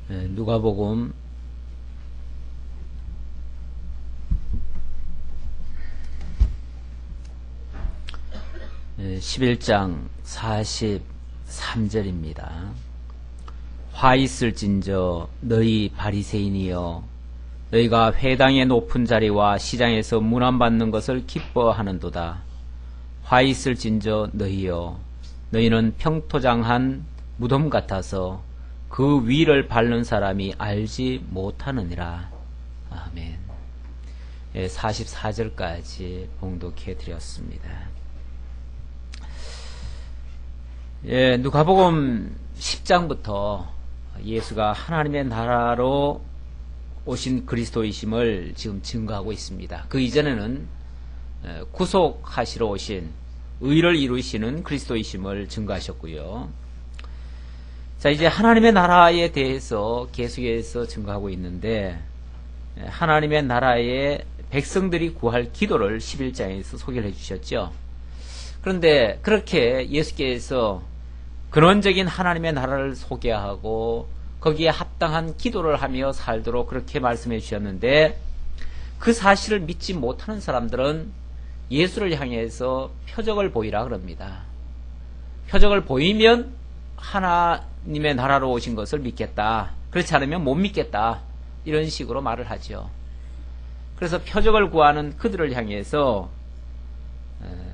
누가복음 11장 43절입니다. 화 있을진저 너희 바리새인이여 너희가 회당의 높은 자리와 시장에서 문안받는 것을 기뻐하는도다. 화 있을진저 너희여 너희는 평토장한 무덤 같아서 그 위를 밟는 사람이 알지 못하느니라. 아멘. 44절까지 봉독해 드렸습니다. 누가복음 10장부터 예수가 하나님의 나라로 오신 그리스도이심을 지금 증거하고 있습니다. 그 이전에는 구속하시러 오신 의를 이루시는 그리스도이심을 증거하셨고요. 자, 이제 하나님의 나라에 대해서 계속해서 증거하고 있는데, 하나님의 나라의 백성들이 구할 기도를 11장에서 소개를 해주셨죠. 그런데 그렇게 예수께서 근원적인 하나님의 나라를 소개하고 거기에 합당한 기도를 하며 살도록 그렇게 말씀해 주셨는데, 그 사실을 믿지 못하는 사람들은 예수를 향해서 표적을 보이라 그럽니다. 표적을 보이면 하나님의 나라로 오신 것을 믿겠다. 그렇지 않으면 못 믿겠다. 이런 식으로 말을 하죠. 그래서 표적을 구하는 그들을 향해서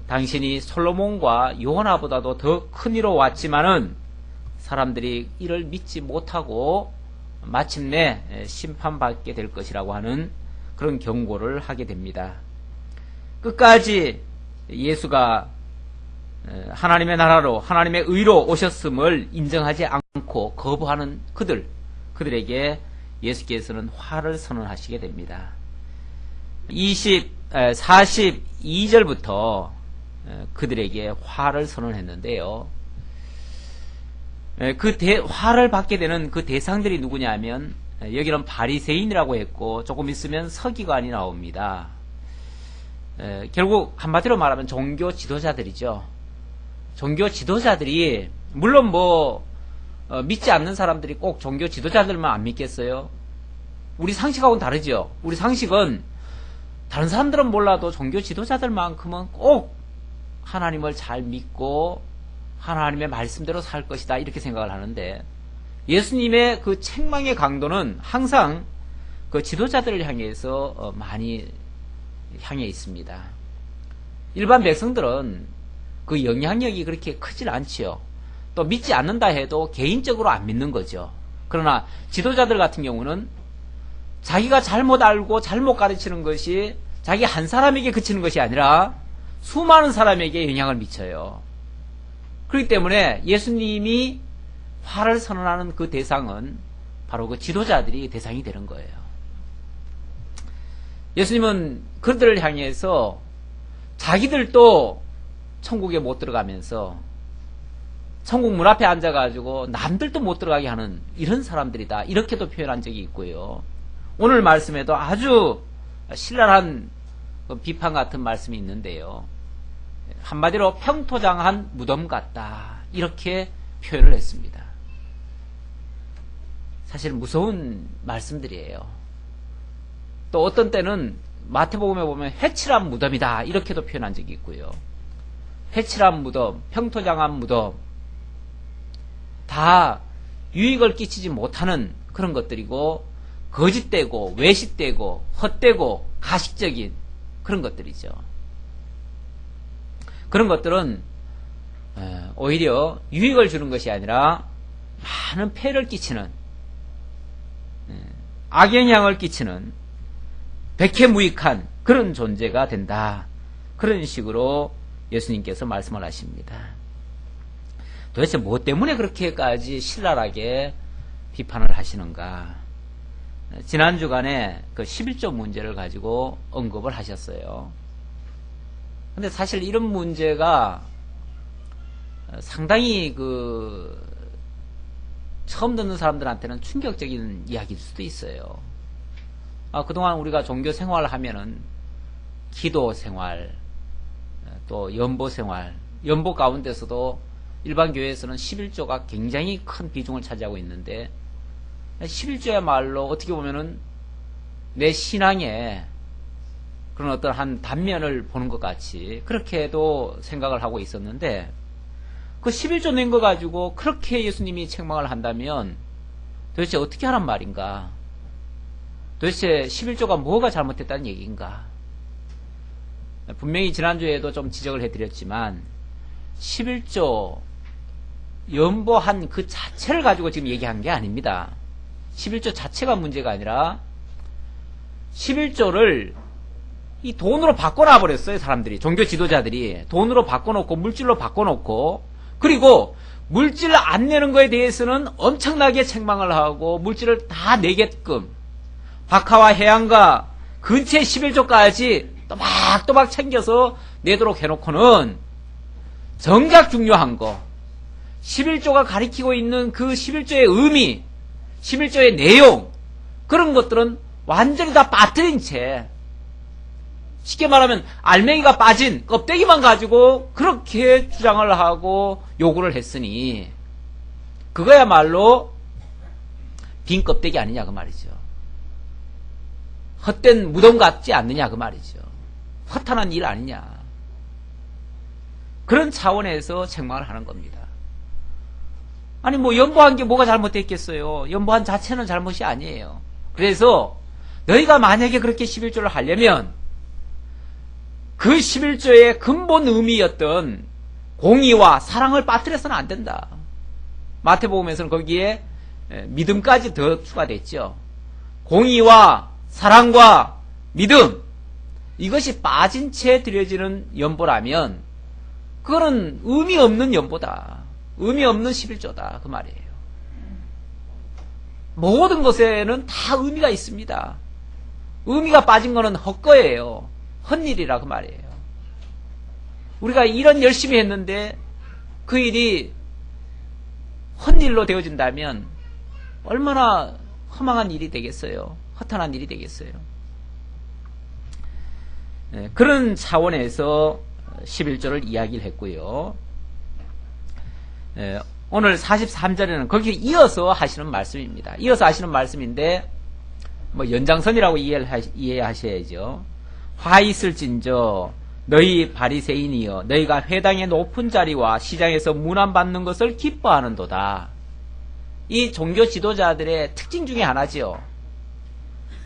당신이 솔로몬과 요나보다도 더 큰 이로 왔지만은 사람들이 이를 믿지 못하고 마침내 심판받게 될 것이라고 하는 그런 경고를 하게 됩니다. 끝까지 예수가 하나님의 나라로 하나님의 의로 오셨음을 인정하지 않고 거부하는 그들에게 예수께서는 화를 선언하시게 됩니다. 42절부터 그들에게 화를 선언했는데요. 화를 받게 되는 그 대상들이 누구냐 하면, 여기는 바리새인이라고 했고 조금 있으면 서기관이 나옵니다. 결국 한마디로 말하면 종교 지도자들이죠. 종교 지도자들이 물론 믿지 않는 사람들이 꼭 종교 지도자들만 안 믿겠어요? 우리 상식하고는 다르죠. 우리 상식은 다른 사람들은 몰라도 종교 지도자들만큼은 꼭 하나님을 잘 믿고 하나님의 말씀대로 살 것이다, 이렇게 생각을 하는데, 예수님의 그 책망의 강도는 항상 그 지도자들을 향해서 많이 향해 있습니다. 일반 백성들은 그 영향력이 그렇게 크질 않지요. 또 믿지 않는다 해도 개인적으로 안 믿는 거죠. 그러나 지도자들 같은 경우는 자기가 잘못 알고 잘못 가르치는 것이 자기 한 사람에게 그치는 것이 아니라 수많은 사람에게 영향을 미쳐요. 그렇기 때문에 예수님이 화를 선언하는 그 대상은 바로 그 지도자들이 대상이 되는 거예요. 예수님은 그들을 향해서 자기들도 천국에 못 들어가면서 천국 문 앞에 앉아가지고 남들도 못 들어가게 하는 이런 사람들이다, 이렇게도 표현한 적이 있고요. 오늘 말씀에도 아주 신랄한 비판 같은 말씀이 있는데요. 한마디로 평토장한 무덤 같다, 이렇게 표현을 했습니다. 사실 무서운 말씀들이에요. 또 어떤 때는 마태복음에 보면 회칠한 무덤이다, 이렇게도 표현한 적이 있고요. 회칠한 무덤, 평토장한 무덤, 다 유익을 끼치지 못하는 그런 것들이고, 거짓되고 외식되고 헛되고 가식적인 그런 것들이죠. 그런 것들은 오히려 유익을 주는 것이 아니라 많은 폐를 끼치는, 악영향을 끼치는 백해무익한 그런 존재가 된다, 그런 식으로 예수님께서 말씀을 하십니다. 도대체 뭐 때문에 그렇게까지 신랄하게 비판을 하시는가? 지난 주간에 그 11조 문제를 가지고 언급을 하셨어요. 근데 사실 이런 문제가 상당히 처음 듣는 사람들한테는 충격적인 이야기일 수도 있어요. 그동안 우리가 종교 생활을 하면은 기도 생활, 또 연보 생활, 연보 가운데서도 일반 교회에서는 11조가 굉장히 큰 비중을 차지하고 있는데, 11조야말로 어떻게 보면은 내 신앙에 그런 어떤 한 단면을 보는 것 같이 그렇게도 생각을 하고 있었는데, 그 11조 낸 거 가지고 그렇게 예수님이 책망을 한다면 도대체 어떻게 하란 말인가? 도대체 11조가 뭐가 잘못됐다는 얘기인가? 분명히 지난주에도 좀 지적을 해드렸지만 11조 연보한 그 자체를 가지고 지금 얘기한 게 아닙니다. 11조 자체가 문제가 아니라 11조를 이 돈으로 바꿔놔 버렸어요. 사람들이, 종교 지도자들이 돈으로 바꿔놓고 물질로 바꿔놓고, 그리고 물질을 안 내는 거에 대해서는 엄청나게 책망을 하고 물질을 다 내게끔 박하와 해양과 근처의 11조까지 또박또박 챙겨서 내도록 해놓고는 정작 중요한 거 11조가 가리키고 있는 그 11조의 의미, 11조의 내용, 그런 것들은 완전히 다 빠뜨린 채, 쉽게 말하면 알맹이가 빠진 껍데기만 가지고 그렇게 주장을 하고 요구를 했으니 그거야말로 빈 껍데기 아니냐 그 말이죠. 헛된 무덤 같지 않느냐 그 말이죠. 허탄한 일 아니냐. 그런 차원에서 책망을 하는 겁니다. 아니 뭐 연보한 게 뭐가 잘못됐겠어요. 연보한 자체는 잘못이 아니에요. 그래서 너희가 만약에 그렇게 11조를 하려면 그 11조의 근본 의미였던 공의와 사랑을 빠뜨려서는 안 된다. 마태복음에서는 거기에 믿음까지 더 추가됐죠. 공의와 사랑과 믿음, 이것이 빠진 채 드려지는 연보라면 그거는 의미 없는 연보다. 의미 없는 11조다 그 말이에요. 모든 것에는 다 의미가 있습니다. 의미가 빠진 거는 헛거예요. 헛일이라 그 말이에요. 우리가 이런 열심히 했는데 그 일이 헛일로 되어진다면 얼마나 허망한 일이 되겠어요. 허탄한 일이 되겠어요. 네, 그런 차원에서 11조를 이야기를 했고요. 네, 오늘 43절에는 거기에 이어서 하시는 말씀입니다. 이어서 하시는 말씀인데 뭐 연장선이라고 이해하셔야죠. 화 있을진저 너희 바리새인이여 너희가 회당의 높은 자리와 시장에서 문안받는 것을 기뻐하는도다. 이 종교 지도자들의 특징 중에 하나지요.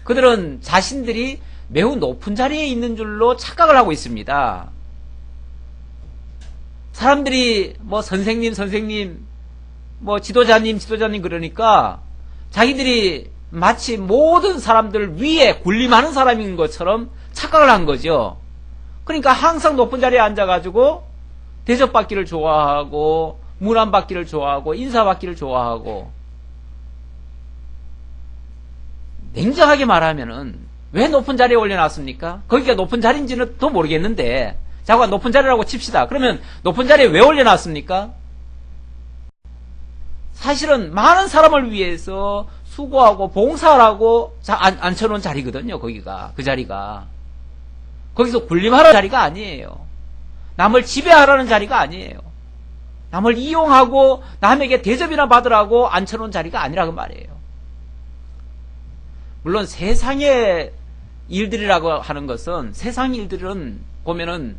그들은 자신들이 매우 높은 자리에 있는 줄로 착각을 하고 있습니다. 사람들이 뭐 선생님 뭐 지도자님 그러니까 자기들이 마치 모든 사람들 위에 군림하는 사람인 것처럼 착각을 한 거죠. 그러니까 항상 높은 자리에 앉아가지고 대접받기를 좋아하고 문안받기를 좋아하고 인사받기를 좋아하고, 냉정하게 말하면은 왜 높은 자리에 올려놨습니까? 거기가 높은 자리인지는 더 모르겠는데 자꾸가 높은 자리라고 칩시다. 그러면 높은 자리에 왜 올려놨습니까? 사실은 많은 사람을 위해서 수고하고 봉사하라고 앉혀놓은 자리거든요. 거기가, 그 자리가. 거기서 군림하라는 자리가 아니에요. 남을 지배하라는 자리가 아니에요. 남을 이용하고 남에게 대접이나 받으라고 앉혀놓은 자리가 아니라 그 말이에요. 물론 세상의 일들이라고 하는 것은, 세상 일들은 보면은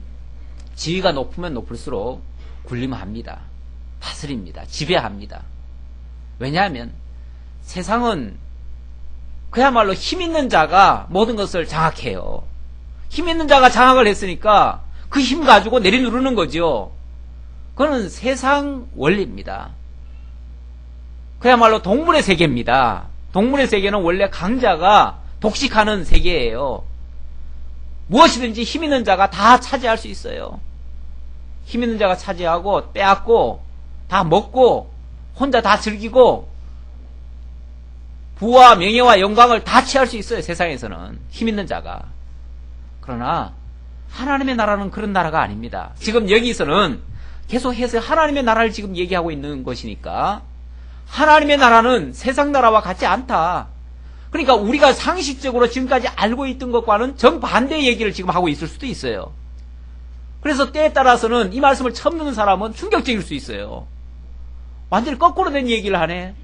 지위가 높으면 높을수록 군림합니다. 다스립니다. 지배합니다. 왜냐하면 세상은 그야말로 힘 있는 자가 모든 것을 장악해요. 힘 있는 자가 장악을 했으니까 그 힘 가지고 내리누르는 거죠. 그거는 세상 원리입니다. 그야말로 동물의 세계입니다. 동물의 세계는 원래 강자가 독식하는 세계예요. 무엇이든지 힘 있는 자가 다 차지할 수 있어요. 힘 있는 자가 차지하고 빼앗고 다 먹고 혼자 다 즐기고 부와 명예와 영광을 다 취할 수 있어요. 세상에서는 힘 있는 자가. 그러나 하나님의 나라는 그런 나라가 아닙니다. 지금 여기서는 계속해서 하나님의 나라를 지금 얘기하고 있는 것이니까, 하나님의 나라는 세상 나라와 같지 않다. 그러니까 우리가 상식적으로 지금까지 알고 있던 것과는 정반대의 얘기를 지금 하고 있을 수도 있어요. 그래서 때에 따라서는 이 말씀을 처음 듣는 사람은 충격적일 수 있어요. 완전히 거꾸로 된 얘기를 하네.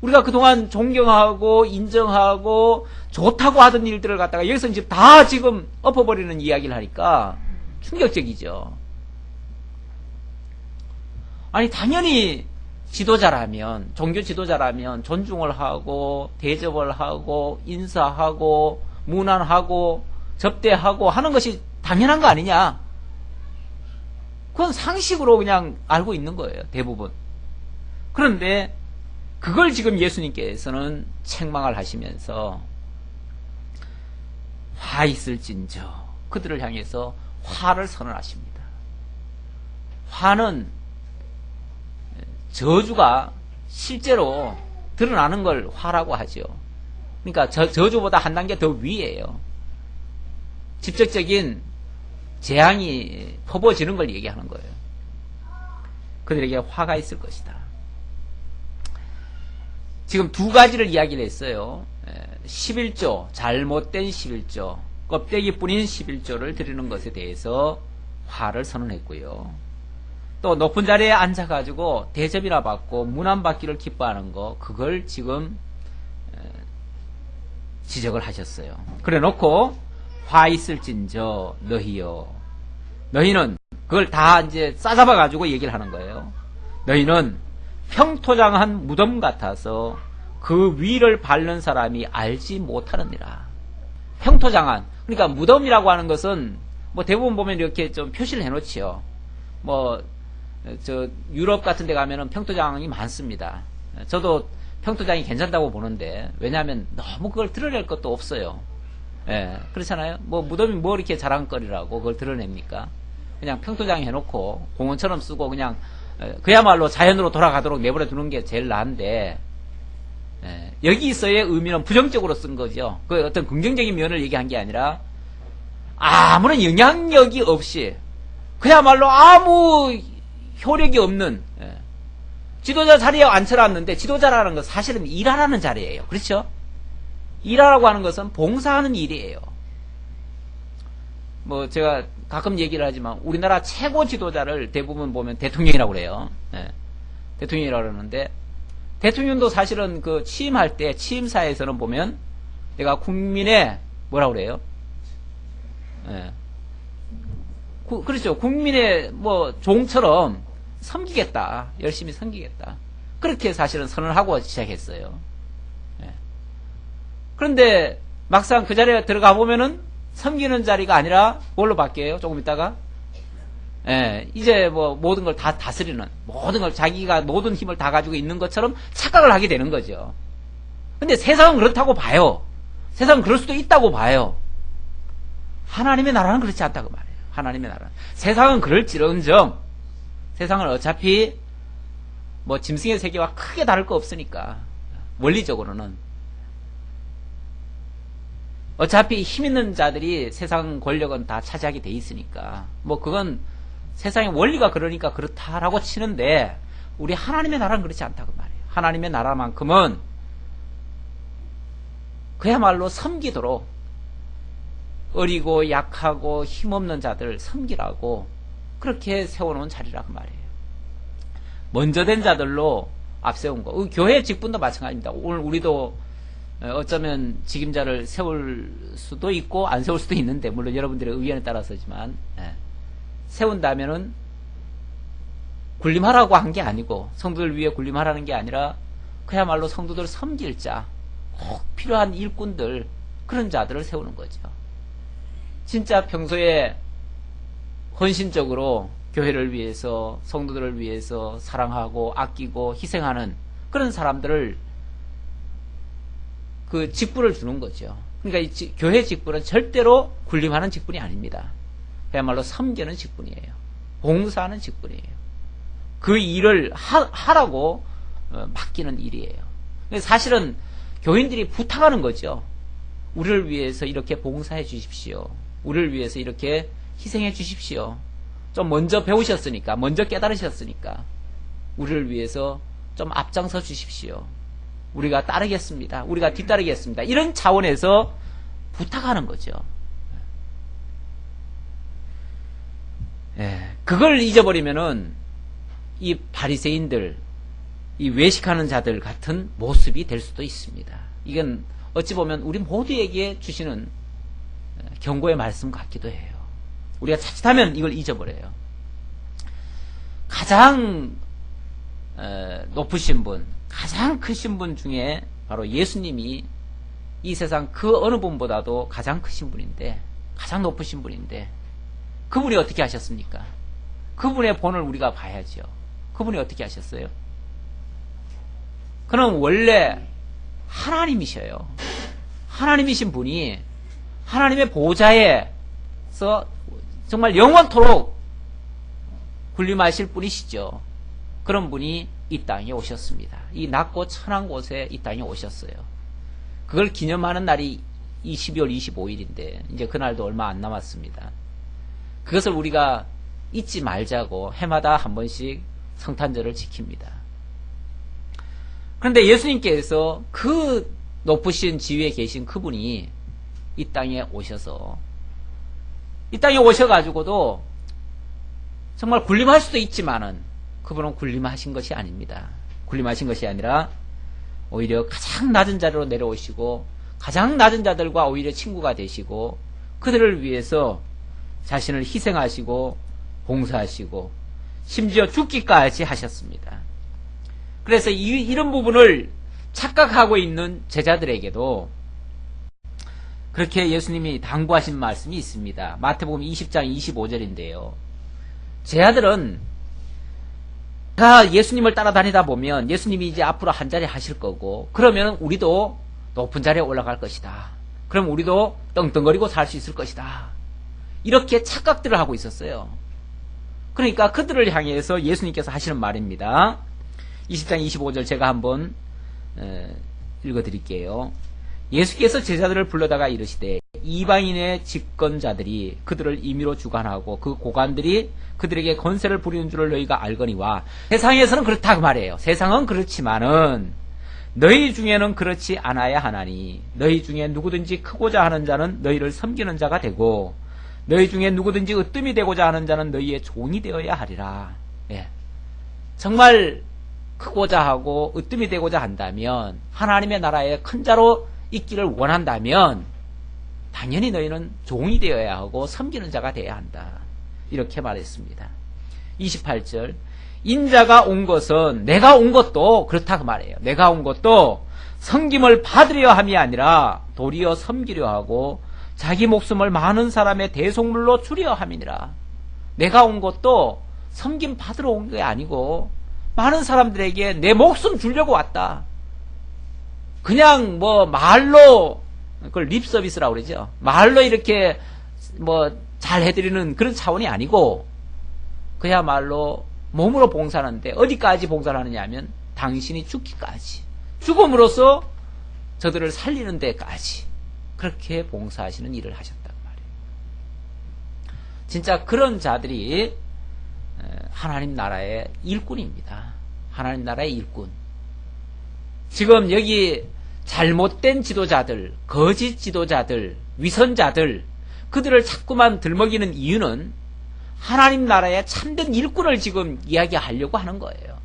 우리가 그동안 존경하고 인정하고 좋다고 하던 일들을 갖다가 여기서 이제 다 지금 엎어버리는 이야기를 하니까 충격적이죠. 아니 당연히 지도자라면, 종교 지도자라면 존중을 하고 대접을 하고 인사하고 문안하고 접대하고 하는 것이 당연한 거 아니냐. 그건 상식으로 그냥 알고 있는 거예요, 대부분. 그런데 그걸 지금 예수님께서는 책망을 하시면서 화 있을진저 그들을 향해서 화를 선언하십니다. 화는 저주가 실제로 드러나는 걸 화라고 하죠. 그러니까 저주보다 한 단계 더 위에요. 직접적인 재앙이 퍼부어지는 걸 얘기하는 거예요. 그들에게 화가 있을 것이다. 지금 두 가지를 이야기를 했어요. 11조, 잘못된 11조, 껍데기 뿌린 11조를 드리는 것에 대해서 화를 선언했고요. 또 높은 자리에 앉아가지고 대접이나 받고 문안받기를 기뻐하는 거, 그걸 지금 지적을 하셨어요. 그래 놓고 화 있을진저 너희여, 너희는 그걸 다 이제 싸잡아가지고 얘기를 하는 거예요. 너희는 평토장한 무덤 같아서 그 위를 밟는 사람이 알지 못하느니라. 평토장한, 그러니까 무덤이라고 하는 것은 뭐 대부분 보면 이렇게 좀 표시를 해놓지요. 뭐 저 유럽 같은 데 가면은 평토장이 많습니다. 저도 평토장이 괜찮다고 보는데, 왜냐하면 너무 그걸 드러낼 것도 없어요. 예, 그렇잖아요. 뭐 무덤이 뭐 이렇게 자랑거리라고 그걸 드러냅니까? 그냥 평토장 해놓고 공원처럼 쓰고 그냥 그야말로 자연으로 돌아가도록 내버려 두는 게 제일 나은데, 여기서의 의미는 부정적으로 쓴 거죠. 그 어떤 긍정적인 면을 얘기한 게 아니라 아무런 영향력이 없이 그야말로 아무 효력이 없는 지도자 자리에 앉혀놨는데, 지도자라는 건 사실은 일하라는 자리예요. 그렇죠? 일하라고 하는 것은 봉사하는 일이에요. 뭐 제가 가끔 얘기를 하지만 우리나라 최고 지도자를 대부분 보면 대통령이라고 그래요. 대통령이라고 그러는데, 대통령도 사실은 그 취임할 때 취임사에서는 보면 내가 국민의 뭐라고 그래요? 그렇죠. 국민의 뭐 종처럼 섬기겠다, 열심히 섬기겠다, 그렇게 사실은 선언을 하고 시작했어요. 그런데 막상 그 자리에 들어가 보면은 섬기는 자리가 아니라 뭘로 바뀌어요? 조금 있다가 이제 뭐 모든 걸 다 다스리는, 모든 걸 자기가 모든 힘을 다 가지고 있는 것처럼 착각을 하게 되는 거죠. 근데 세상은 그렇다고 봐요. 세상은 그럴 수도 있다고 봐요. 하나님의 나라는 그렇지 않다고 말해요. 하나님의 나라, 세상은 그럴지언정 세상은 어차피 뭐 짐승의 세계와 크게 다를 거 없으니까, 원리적으로는 어차피 힘 있는 자들이 세상 권력은 다 차지하게 돼 있으니까, 뭐 그건 세상의 원리가 그러니까 그렇다라고 치는데, 우리 하나님의 나라는 그렇지 않다고 말해요. 하나님의 나라만큼은 그야말로 섬기도록, 어리고 약하고 힘없는 자들 섬기라고 그렇게 세워놓은 자리라고 말해요. 먼저 된 자들로 앞세운 거. 교회 직분도 마찬가지입니다. 오늘 우리도 어쩌면 직임자를 세울 수도 있고 안 세울 수도 있는데, 물론 여러분들의 의견에 따라서지만, 세운다면은 군림하라고 한 게 아니고, 성도들 위해 군림하라는 게 아니라 그야말로 성도들 섬길 자, 꼭 필요한 일꾼들, 그런 자들을 세우는 거죠. 진짜 평소에 헌신적으로 교회를 위해서, 성도들을 위해서 사랑하고 아끼고 희생하는 그런 사람들을 그 직분을 주는 거죠. 그러니까 이 교회 직분은 절대로 군림하는 직분이 아닙니다. 그야말로 섬기는 직분이에요. 봉사하는 직분이에요. 그 일을 하라고 맡기는 일이에요. 사실은 교인들이 부탁하는 거죠. 우리를 위해서 이렇게 봉사해 주십시오. 우리를 위해서 이렇게 희생해 주십시오. 좀 먼저 배우셨으니까, 먼저 깨달으셨으니까 우리를 위해서 좀 앞장서 주십시오. 우리가 따르겠습니다. 우리가 뒤따르겠습니다. 이런 차원에서 부탁하는 거죠. 그걸 잊어버리면은 이 바리새인들, 이 외식하는 자들 같은 모습이 될 수도 있습니다. 이건 어찌 보면 우리 모두에게 주시는 경고의 말씀 같기도 해요. 우리가 자칫하면 이걸 잊어버려요. 가장 높으신 분, 가장 크신 분 중에 바로 예수님이 이 세상 그 어느 분보다도 가장 크신 분인데, 가장 높으신 분인데, 그분이 어떻게 하셨습니까? 그분의 본을 우리가 봐야죠. 그분이 어떻게 하셨어요? 그는 원래 하나님이셔요. 하나님이신 분이 하나님의 보좌에서 정말 영원토록 군림하실 분이시죠. 그런 분이 이 땅에 오셨습니다. 이 낮고 천한 곳에 이 땅에 오셨어요. 그걸 기념하는 날이 12월 25일인데 이제 그날도 얼마 안 남았습니다. 그것을 우리가 잊지 말자고 해마다 한 번씩 성탄절을 지킵니다. 그런데 예수님께서 그 높으신 지위에 계신 그분이 이 땅에 오셔서 이 땅에 오셔가지고도 정말 군림할 수도 있지만은 그분은 군림하신 것이 아닙니다. 군림하신 것이 아니라 오히려 가장 낮은 자리로 내려오시고 가장 낮은 자들과 오히려 친구가 되시고 그들을 위해서 자신을 희생하시고 봉사하시고 심지어 죽기까지 하셨습니다. 그래서 이런 부분을 착각하고 있는 제자들에게도 그렇게 예수님이 당부하신 말씀이 있습니다. 마태복음 20장 25절인데요. 제자들은 예수님을 따라다니다 보면 예수님이 이제 앞으로 한 자리 하실 거고 그러면 우리도 높은 자리에 올라갈 것이다. 그럼 우리도 떵떵거리고 살 수 있을 것이다. 이렇게 착각들을 하고 있었어요. 그러니까 그들을 향해서 예수님께서 하시는 말입니다. 20장 25절 제가 한번 읽어드릴게요. 예수께서 제자들을 불러다가 이르시되 이방인의 집권자들이 그들을 임의로 주관하고 그 고관들이 그들에게 권세를 부리는 줄을 너희가 알거니와 세상에서는 그렇다 그 말이에요. 세상은 그렇지만은 너희 중에는 그렇지 않아야 하나니 너희 중에 누구든지 크고자 하는 자는 너희를 섬기는 자가 되고 너희 중에 누구든지 으뜸이 되고자 하는 자는 너희의 종이 되어야 하리라. 예. 정말 크고자 하고 으뜸이 되고자 한다면 하나님의 나라의 큰 자로 있기를 원한다면 당연히 너희는 종이 되어야 하고 섬기는 자가 되어야 한다. 이렇게 말했습니다. 28절 인자가 온 것은 내가 온 것도 그렇다 그 말이에요. 내가 온 것도 섬김을 받으려 함이 아니라 도리어 섬기려 하고 자기 목숨을 많은 사람의 대속물로 주려 함이니라. 내가 온 것도 섬김 받으러 온 게 아니고 많은 사람들에게 내 목숨 주려고 왔다. 그냥 말로 그걸 립 서비스라고 그러죠. 말로 이렇게 잘 해드리는 그런 차원이 아니고 그야말로 몸으로 봉사하는데 어디까지 봉사를 하느냐 하면 당신이 죽기까지 죽음으로써 저들을 살리는 데까지 그렇게 봉사하시는 일을 하셨단 말이에요. 진짜 그런 자들이 하나님 나라의 일꾼입니다. 하나님 나라의 일꾼. 지금 여기 잘못된 지도자들, 거짓 지도자들, 위선자들 그들을 자꾸만 들먹이는 이유는 하나님 나라의 참된 일꾼을 지금 이야기하려고 하는 거예요.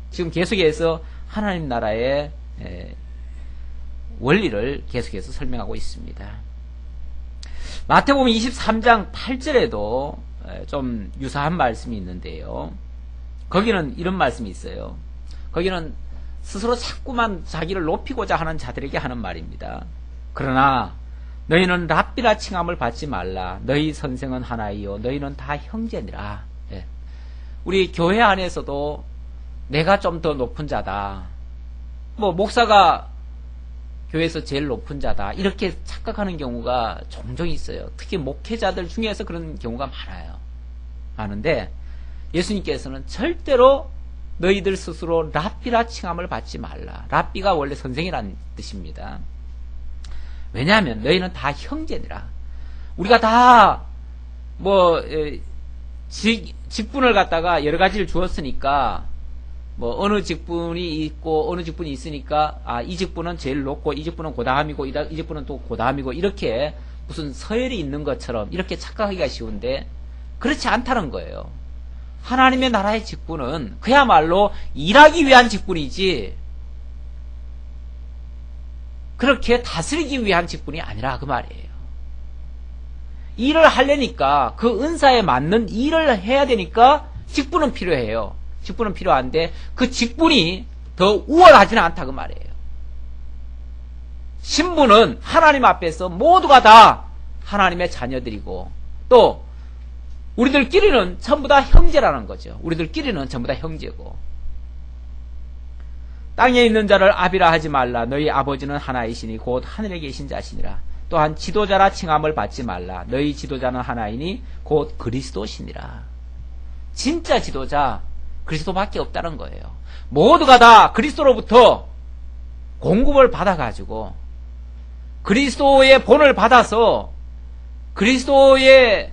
지금 계속해서 하나님 나라의 원리를 계속해서 설명하고 있습니다. 마태복음 23장 8절에도 좀 유사한 말씀이 있는데요. 거기는 이런 말씀이 있어요. 거기는 스스로 자꾸만 자기를 높이고자 하는 자들에게 하는 말입니다. 그러나 너희는 랍비라 칭함을 받지 말라. 너희 선생은 하나이요 너희는 다 형제니라. 예. 우리 교회 안에서도 내가 좀 더 높은 자다. 목사가 교회에서 제일 높은 자다. 이렇게 착각하는 경우가 종종 있어요. 특히 목회자들 중에서 그런 경우가 많아요. 많은데 예수님께서는 절대로 너희들 스스로 랍비라 칭함을 받지 말라. 랍비가 원래 선생이라는 뜻입니다. 왜냐하면 너희는 다 형제니라. 우리가 다 직분을 갖다가 여러 가지를 주었으니까 어느 직분이 있고 어느 직분이 있으니까 이 직분은 제일 높고 이 직분은 고다음이고 이 직분은 또 고다음이고 이렇게 무슨 서열이 있는 것처럼 이렇게 착각하기가 쉬운데 그렇지 않다는 거예요. 하나님의 나라의 직분은 그야말로 일하기 위한 직분이지 그렇게 다스리기 위한 직분이 아니라 그 말이에요. 일을 하려니까 그 은사에 맞는 일을 해야 되니까 직분은 필요해요. 직분은 필요한데 그 직분이 더 우월하지는 않다 그 말이에요. 신부는 하나님 앞에서 모두가 다 하나님의 자녀들이고 또 우리들끼리는 전부 다 형제라는 거죠. 우리들끼리는 전부 다 형제고 땅에 있는 자를 아비라 하지 말라. 너희 아버지는 하나이시니 곧 하늘에 계신 자시니라. 또한 지도자라 칭함을 받지 말라. 너희 지도자는 하나이니 곧 그리스도시니라. 진짜 지도자 그리스도밖에 없다는 거예요. 모두가 다 그리스도로부터 공급을 받아가지고 그리스도의 본을 받아서 그리스도의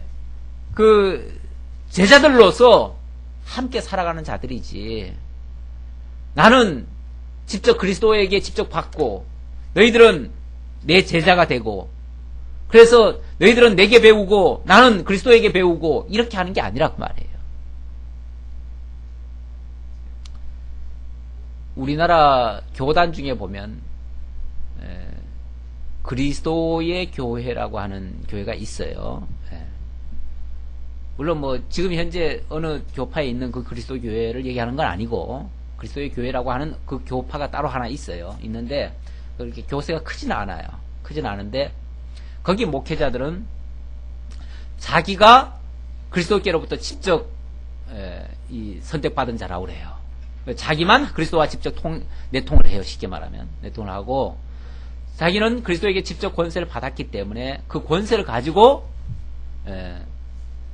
그 제자들로서 함께 살아가는 자들이지. 나는 직접 그리스도에게 직접 받고 너희들은 내 제자가 되고 그래서 너희들은 내게 배우고 나는 그리스도에게 배우고 이렇게 하는 게 아니라 그 말이에요. 우리나라 교단 중에 보면 그리스도의 교회라고 하는 교회가 있어요. 물론 뭐 지금 현재 어느 교파에 있는 그 그리스도 교회를 얘기하는 건 아니고 그리스도의 교회라고 하는 그 교파가 따로 하나 있어요. 있는데 그렇게 교세가 크지는 않아요. 크지는 않은데 거기 목회자들은 자기가 그리스도께로부터 직접 이 선택받은 자라고 그래요. 자기만 그리스도와 직접 내통을 해요. 쉽게 말하면 내통을 하고 자기는 그리스도에게 직접 권세를 받았기 때문에 그 권세를 가지고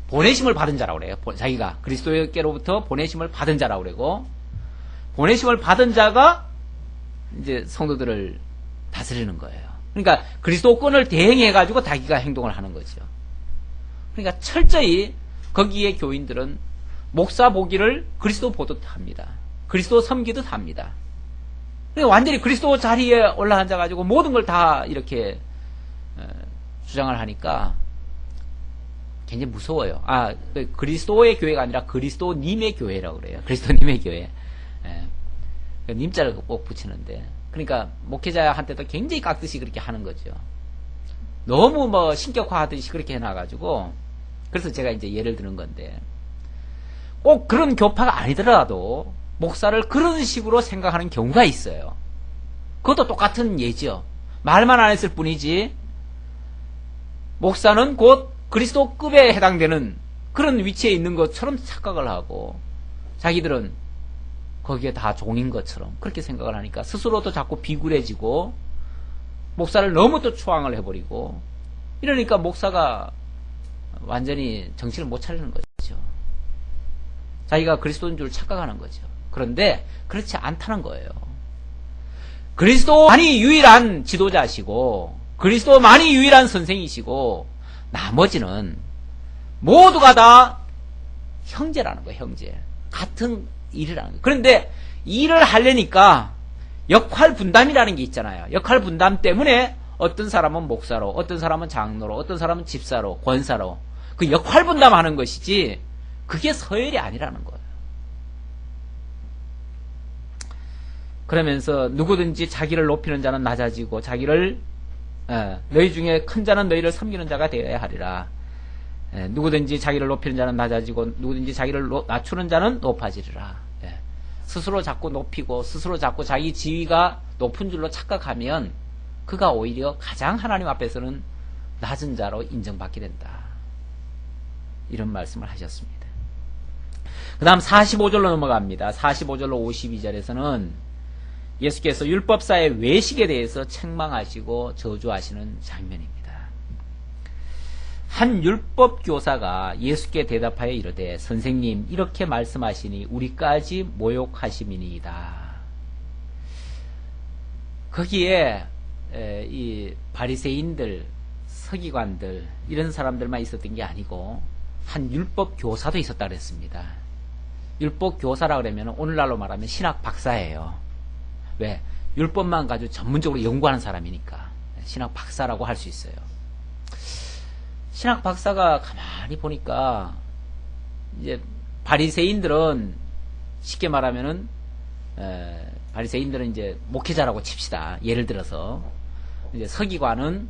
보내심을 받은 자라고 그래요. 자기가 그리스도께로부터 보내심을 받은 자라고 그러고 보내심을 받은 자가 이제 성도들을 다스리는 거예요. 그러니까 그리스도권을 대행해가지고 자기가 행동을 하는 거죠. 그러니까 철저히 거기에 교인들은 목사 보기를 그리스도 보듯 합니다. 그리스도 섬기듯 합니다. 그러니까 완전히 그리스도 자리에 올라앉아가지고 모든 걸 다 이렇게 주장을 하니까 굉장히 무서워요. 그리스도의 교회가 아니라 그리스도님의 교회라고 그래요. 그리스도님의 교회. 님자를 꼭 붙이는데. 그러니까 목회자한테도 굉장히 깍듯이 그렇게 하는 거죠. 너무 뭐 신격화하듯이 그렇게 해놔가지고 그래서 제가 이제 예를 드는 건데 꼭 그런 교파가 아니더라도 목사를 그런 식으로 생각하는 경우가 있어요. 그것도 똑같은 예죠. 말만 안 했을 뿐이지 목사는 곧 그리스도급에 해당되는 그런 위치에 있는 것처럼 착각을 하고 자기들은 거기에 다 종인 것처럼 그렇게 생각을 하니까 스스로도 자꾸 비굴해지고 목사를 너무 또 추앙을 해버리고 이러니까 목사가 완전히 정신을 못 차리는 거죠. 자기가 그리스도인 줄 착각하는 거죠. 그런데 그렇지 않다는 거예요. 그리스도만이 유일한 지도자시고 그리스도만이 유일한 선생이시고 나머지는 모두가 다 형제라는 거예요. 형제. 같은 일이라는 거예요. 그런데 일을 하려니까 역할 분담이라는 게 있잖아요. 역할 분담 때문에 어떤 사람은 목사로, 어떤 사람은 장로로, 어떤 사람은 집사로, 권사로 그 역할 분담하는 것이지 그게 서열이 아니라는 거예요. 그러면서 누구든지 자기를 높이는 자는 낮아지고 자기를 너희 중에 큰 자는 너희를 섬기는 자가 되어야 하리라. 누구든지 자기를 높이는 자는 낮아지고 누구든지 자기를 낮추는 자는 높아지리라. 스스로 자꾸 높이고 스스로 자꾸 자기 지위가 높은 줄로 착각하면 그가 오히려 가장 하나님 앞에서는 낮은 자로 인정받게 된다. 이런 말씀을 하셨습니다. 그 다음 45절로 넘어갑니다. 45절로 52절에서는 예수께서 율법사의 외식에 대해서 책망하시고 저주하시는 장면입니다. 한 율법 교사가 예수께 대답하여 이르되 선생님 이렇게 말씀하시니 우리까지 모욕하심이니이다. 거기에 이 바리새인들, 서기관들 이런 사람들만 있었던 게 아니고 한 율법 교사도 있었다 그랬습니다. 율법 교사라 그러면 오늘날로 말하면 신학 박사예요. 왜? 율법만 가지고 전문적으로 연구하는 사람이니까 신학 박사라고 할 수 있어요. 신학 박사가 가만히 보니까 이제 바리새인들은 쉽게 말하면은 바리새인들은 이제 목회자라고 칩시다. 예를 들어서 이제 서기관은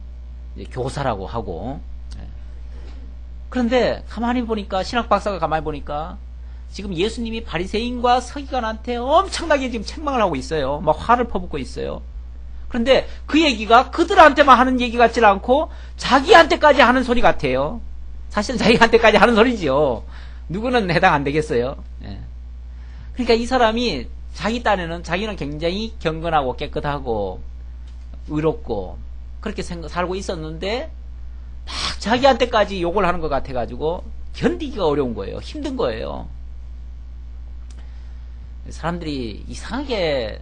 이제 교사라고 하고, 그런데 가만히 보니까 신학 박사가 가만히 보니까 지금 예수님이 바리새인과 서기관한테 엄청나게 지금 책망을 하고 있어요. 막 화를 퍼붓고 있어요. 그런데 그 얘기가 그들한테만 하는 얘기 같지 않고 자기한테까지 하는 소리 같아요. 사실은 자기한테까지 하는 소리지요. 누구는 해당 안 되겠어요. 그러니까 이 사람이 자기 딴에는 자기는 굉장히 경건하고 깨끗하고 의롭고 그렇게 살고 있었는데 막 자기한테까지 욕을 하는 것 같아가지고 견디기가 어려운 거예요. 힘든 거예요. 사람들이 이상하게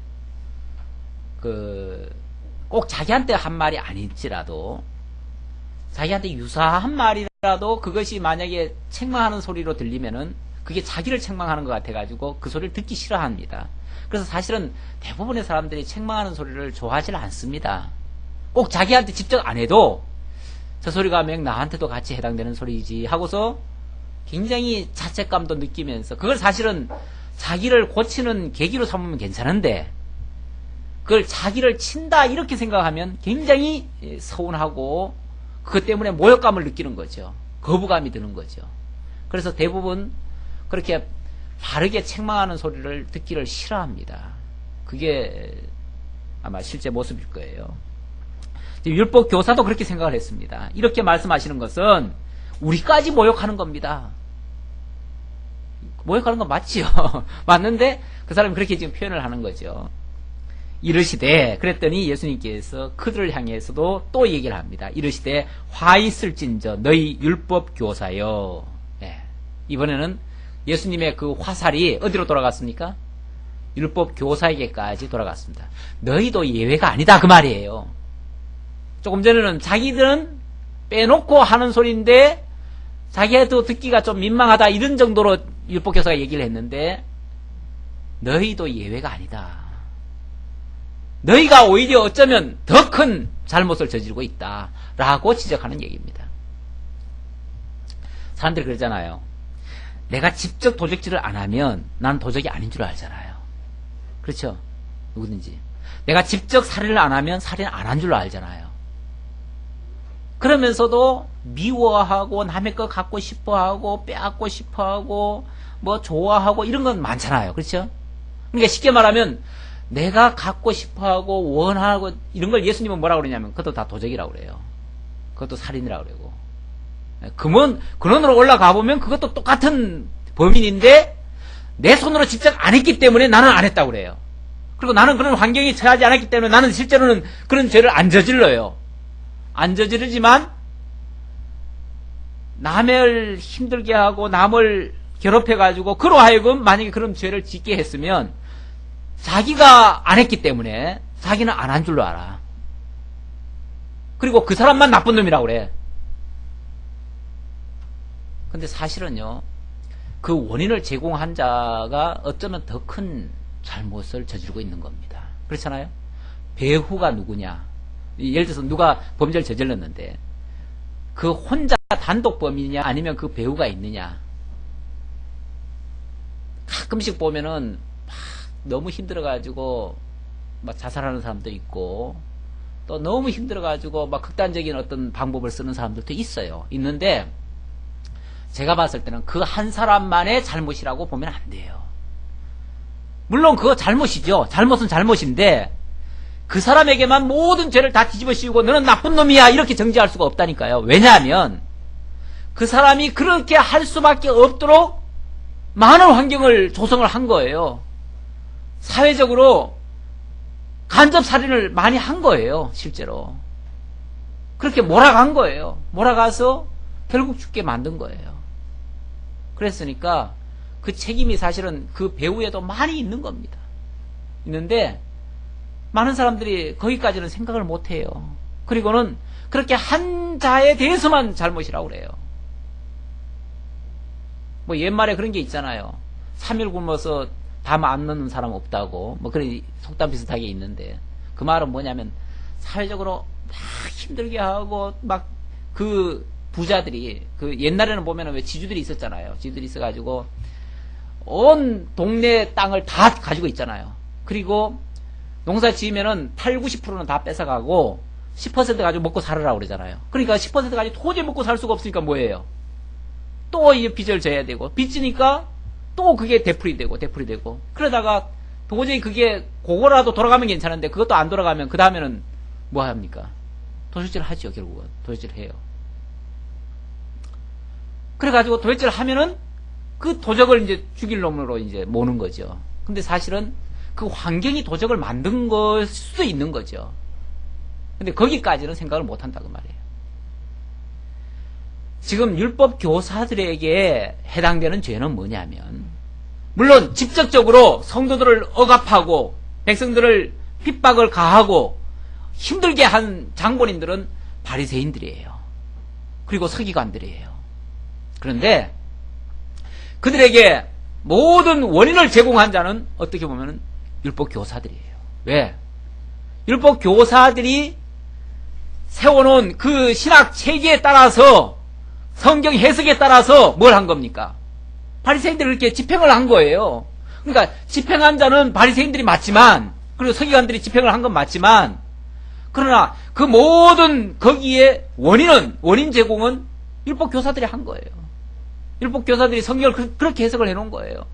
꼭 자기한테 한 말이 아닐지라도 자기한테 유사한 말이라도 그것이 만약에 책망하는 소리로 들리면은 그게 자기를 책망하는 것 같아가지고 그 소리를 듣기 싫어합니다. 그래서 사실은 대부분의 사람들이 책망하는 소리를 좋아하지 않습니다. 꼭 자기한테 직접 안 해도 저 소리가 맹 나한테도 같이 해당되는 소리지 하고서 굉장히 자책감도 느끼면서 그걸 사실은 자기를 고치는 계기로 삼으면 괜찮은데 그걸 자기를 친다 이렇게 생각하면 굉장히 서운하고 그것 때문에 모욕감을 느끼는 거죠. 거부감이 드는 거죠. 그래서 대부분 그렇게 바르게 책망하는 소리를 듣기를 싫어합니다. 그게 아마 실제 모습일 거예요. 율법 교사도 그렇게 생각을 했습니다. 이렇게 말씀하시는 것은 우리까지 모욕하는 겁니다. 모욕하는 건 맞지요. 맞는데 그 사람이 그렇게 지금 표현을 하는 거죠. 이르시되 그랬더니 예수님께서 그들을 향해서도 또 얘기를 합니다. 이르시되 화 있을진저 너희 율법 교사여. 이번에는 예수님의 그 화살이 어디로 돌아갔습니까? 율법 교사에게까지 돌아갔습니다. 너희도 예외가 아니다 그 말이에요. 조금 전에는 자기들은 빼놓고 하는 소리인데 자기도 듣기가 좀 민망하다 이런 정도로 율법 교사가 얘기를 했는데 너희도 예외가 아니다. 너희가 오히려 어쩌면 더 큰 잘못을 저지르고 있다라고 지적하는 얘기입니다. 사람들이 그러잖아요. 내가 직접 도적질을 안 하면 난 도적이 아닌 줄 알잖아요. 그렇죠? 누구든지. 내가 직접 살인을 안 하면 살인 안 한 줄로 알잖아요. 그러면서도 미워하고 남의 거 갖고 싶어하고 빼앗고 싶어하고 뭐 좋아하고 이런 건 많잖아요. 그렇죠? 그러니까 쉽게 말하면 내가 갖고 싶어하고 원하고 이런 걸 예수님은 뭐라고 그러냐면 그것도 다 도적이라고 그래요. 그것도 살인이라고 그러고 근원으로 올라가 보면 그것도 똑같은 범인인데 내 손으로 직접 안 했기 때문에 나는 안 했다고 그래요. 그리고 나는 그런 환경에 처하지 않았기 때문에 나는 실제로는 그런 죄를 안 저질러요. 안 저지르지만 남을 힘들게 하고 남을 괴롭혀가지고 그로 하여금 만약에 그런 죄를 짓게 했으면 자기가 안 했기 때문에 자기는 안 한 줄로 알아. 그리고 그 사람만 나쁜 놈이라고 그래. 근데 사실은요, 그 원인을 제공한 자가 어쩌면 더 큰 잘못을 저지르고 있는 겁니다. 그렇잖아요? 배후가 누구냐? 예를 들어서 누가 범죄를 저질렀는데 그 혼자 단독 범인이냐 아니면 그 배후가 있느냐? 가끔씩 보면은 막 너무 힘들어가지고 막 자살하는 사람도 있고 또 너무 힘들어가지고 막 극단적인 어떤 방법을 쓰는 사람들도 있어요. 있는데 제가 봤을 때는 그 한 사람만의 잘못이라고 보면 안 돼요. 물론 그거 잘못이죠. 잘못은 잘못인데 그 사람에게만 모든 죄를 다 뒤집어 씌우고 너는 나쁜 놈이야 이렇게 정지할 수가 없다니까요. 왜냐하면 그 사람이 그렇게 할 수밖에 없도록 많은 환경을 조성을 한 거예요. 사회적으로 간접살인을 많이 한 거예요. 실제로 그렇게 몰아간 거예요. 몰아가서 결국 죽게 만든 거예요. 그랬으니까 그 책임이 사실은 그 배후에도 많이 있는 겁니다. 있는데 많은 사람들이 거기까지는 생각을 못해요. 그리고는 그렇게 한 자에 대해서만 잘못이라고 그래요. 뭐 옛말에 그런 게 있잖아요. 3일 굶어서 담 안 넣는 사람 없다고 뭐 그런 속담 비슷하게 있는데 그 말은 뭐냐면 사회적으로 막 힘들게 하고 막 그 부자들이 그 옛날에는 보면은 왜 지주들이 있었잖아요. 지주들이 있어가지고 온 동네 땅을 다 가지고 있잖아요. 그리고 농사 지으면은 8, 90%는 다 뺏어가고 10% 가지고 먹고 살으라고 그러잖아요. 그러니까 10% 가지고 도저히 먹고 살 수가 없으니까 뭐예요? 또 이 빚을 져야 되고, 빚지니까 또 그게 되풀이 되고. 그러다가 도저히 그게 그거라도 돌아가면 괜찮은데 그것도 안 돌아가면 그 다음에는 뭐 합니까? 도적질 하죠, 결국은. 도적질 해요. 그래가지고 도적질 하면은 그 도적을 이제 죽일 놈으로 이제 모는 거죠. 근데 사실은 그 환경이 도적을 만든 걸 수도 있는 거죠. 근데 거기까지는 생각을 못 한다고 말이에요. 지금 율법 교사들에게 해당되는 죄는 뭐냐면, 물론 직접적으로 성도들을 억압하고 백성들을 핍박을 가하고 힘들게 한 장본인들은 바리새인들이에요. 그리고 서기관들이에요. 그런데 그들에게 모든 원인을 제공한 자는 어떻게 보면 율법 교사들이에요. 왜? 율법 교사들이 세워놓은 그 신학 체계에 따라서, 성경 해석에 따라서 뭘 한 겁니까? 바리새인들을 이렇게 집행을 한 거예요. 그러니까 집행한 자는 바리새인들이 맞지만, 그리고 서기관들이 집행을 한 건 맞지만, 그러나 그 모든 거기에 원인 제공은 율법 교사들이 한 거예요. 율법 교사들이 성경을 그렇게 해석을 해놓은 거예요.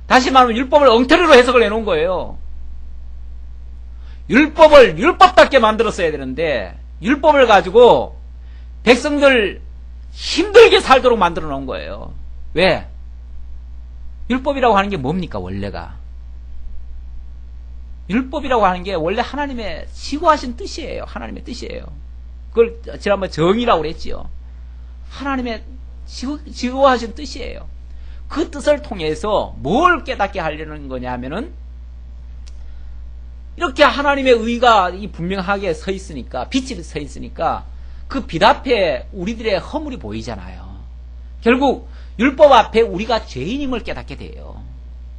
다시 말하면 율법을 엉터리로 해석을 해놓은 거예요. 율법을 율법답게 만들었어야 되는데 율법을 가지고 백성들 힘들게 살도록 만들어 놓은 거예요. 왜? 율법이라고 하는 게 뭡니까, 원래가? 율법이라고 하는 게 원래 하나님의 지고하신 뜻이에요. 하나님의 뜻이에요. 그걸 지난번에 정의라고 그랬지요. 하나님의 지고하신 뜻이에요. 그 뜻을 통해서 뭘 깨닫게 하려는 거냐면은, 이렇게 하나님의 의가 분명하게 서 있으니까, 빛이 서 있으니까 그 빛 앞에 우리들의 허물이 보이잖아요. 결국 율법 앞에 우리가 죄인임을 깨닫게 돼요.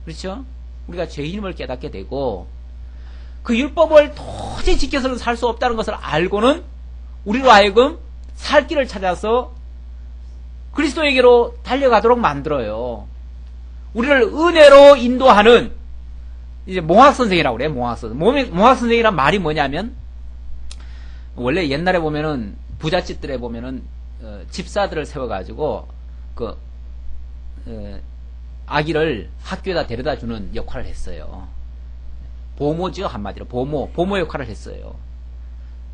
그렇죠? 우리가 죄인임을 깨닫게 되고, 그 율법을 도저히 지켜서는 살 수 없다는 것을 알고는 우리로 하여금 살 길을 찾아서 그리스도에게로 달려가도록 만들어요. 우리를 은혜로 인도하는, 이제 몽학선생이라고 그래요. 몽학선생이란 말이 뭐냐면, 원래 옛날에 보면은 부잣집들에 보면은 집사들을 세워가지고 아기를 학교에다 데려다 주는 역할을 했어요. 보모죠, 한마디로. 보모 역할을 했어요.